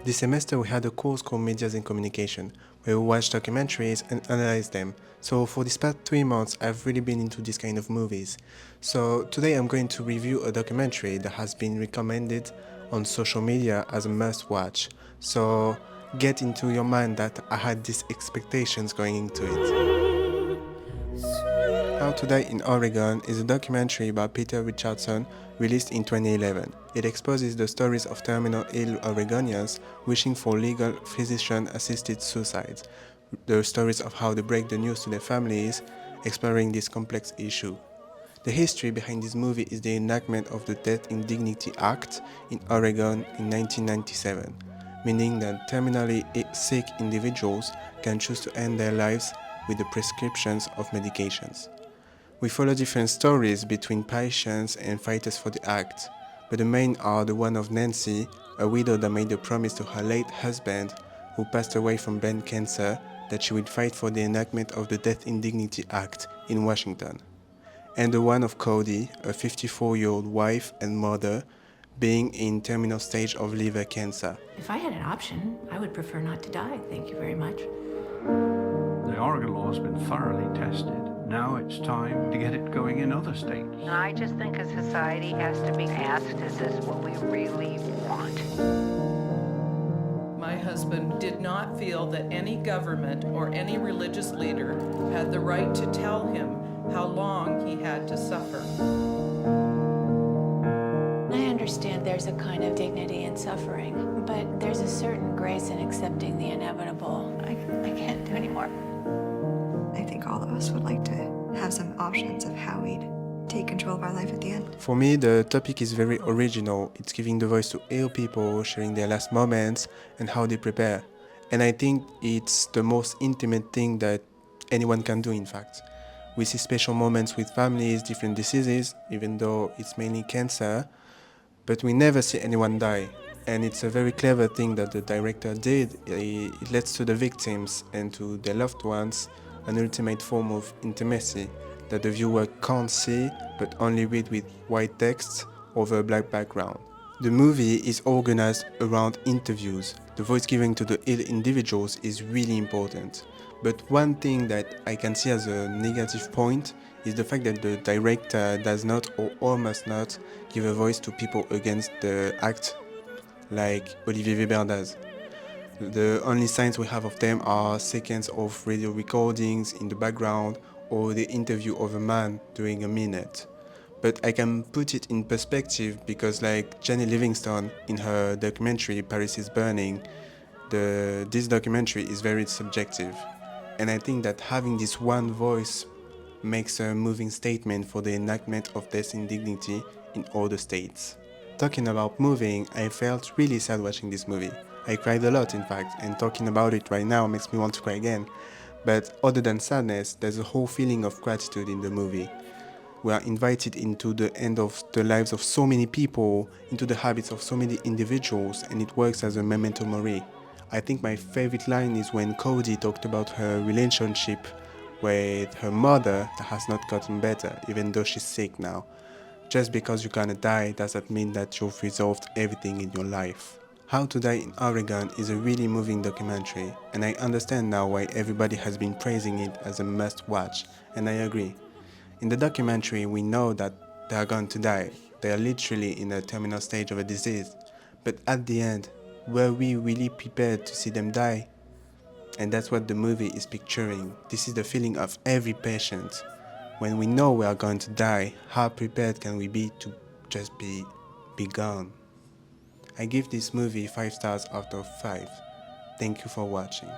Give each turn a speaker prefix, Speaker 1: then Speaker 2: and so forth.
Speaker 1: This semester we had a course called Medias and Communication, where we watched documentaries and analyzed them. So for these past 3 months, I've really been into this kind of movies. So today I'm going to review a documentary that has been recommended on social media as a must-watch. So get into your mind that I had these expectations going into it. How to Die in Oregon is a documentary by Peter Richardson released in 2011. It exposes the stories of terminal ill Oregonians wishing for legal physician-assisted suicides, the stories of how they break the news to their families, exploring this complex issue. The history behind this movie is the enactment of the Death in Dignity Act in Oregon in 1997, meaning that terminally sick individuals can choose to end their lives with the prescriptions of medications. We follow different stories between patients and fighters for the act, but the main are the one of Nancy, a widow that made a promise to her late husband, who passed away from brain cancer, that she would fight for the enactment of the Death in Dignity Act in Washington, and the one of Cody, a 54-year-old wife and mother, being in terminal stage of liver cancer.
Speaker 2: If I had an option, I would prefer not to die, thank you very much.
Speaker 3: The Oregon law has been thoroughly tested. Now it's time to get it going in other states.
Speaker 4: And I just think a society has to be asked, is this what we really want?
Speaker 5: My husband did not feel that any government or any religious leader had the right to tell him how long he had to suffer.
Speaker 6: I understand there's a kind of dignity in suffering, but there's a certain grace in accepting the inevitable.
Speaker 7: I can't do anymore. I think all of us would like to have some options of how we'd take control of our life at the end.
Speaker 1: For me, the topic is very original. It's giving the voice to ill people, sharing their last moments and how they prepare. And I think it's the most intimate thing that anyone can do, in fact. We see special moments with families, different diseases, even though it's mainly cancer, but we never see anyone die. And it's a very clever thing that the director did. It lets to the victims and to their loved ones an ultimate form of intimacy that the viewer can't see but only read with white text over a black background. The movie is organized around interviews. The voice given to the ill individuals is really important. But one thing that I can see as a negative point is the fact that the director does not or almost not give a voice to people against the act like Olivier Weber does. The only signs we have of them are seconds of radio recordings in the background or the interview of a man during a minute. But I can put it in perspective because, like Jenny Livingston in her documentary Paris is Burning, this documentary is very subjective. And I think that having this one voice makes a moving statement for the enactment of death in dignity in all the states. Talking about moving, I felt really sad watching this movie. I cried a lot, in fact, and talking about it right now makes me want to cry again. But other than sadness, there's a whole feeling of gratitude in the movie. We are invited into the end of the lives of so many people, into the habits of so many individuals, and it works as a memento mori. I think my favorite line is when Cody talked about her relationship with her mother that has not gotten better, even though she's sick now. Just because you're gonna die doesn't mean that you've resolved everything in your life. How to Die in Oregon is a really moving documentary, and I understand now why everybody has been praising it as a must-watch, and I agree. In the documentary, we know that they are going to die. They are literally in a terminal stage of a disease. But at the end, were we really prepared to see them die? And that's what the movie is picturing. This is the feeling of every patient. When we know we are going to die, how prepared can we be to just be gone? I give this movie 5 stars out of 5. Thank you for watching.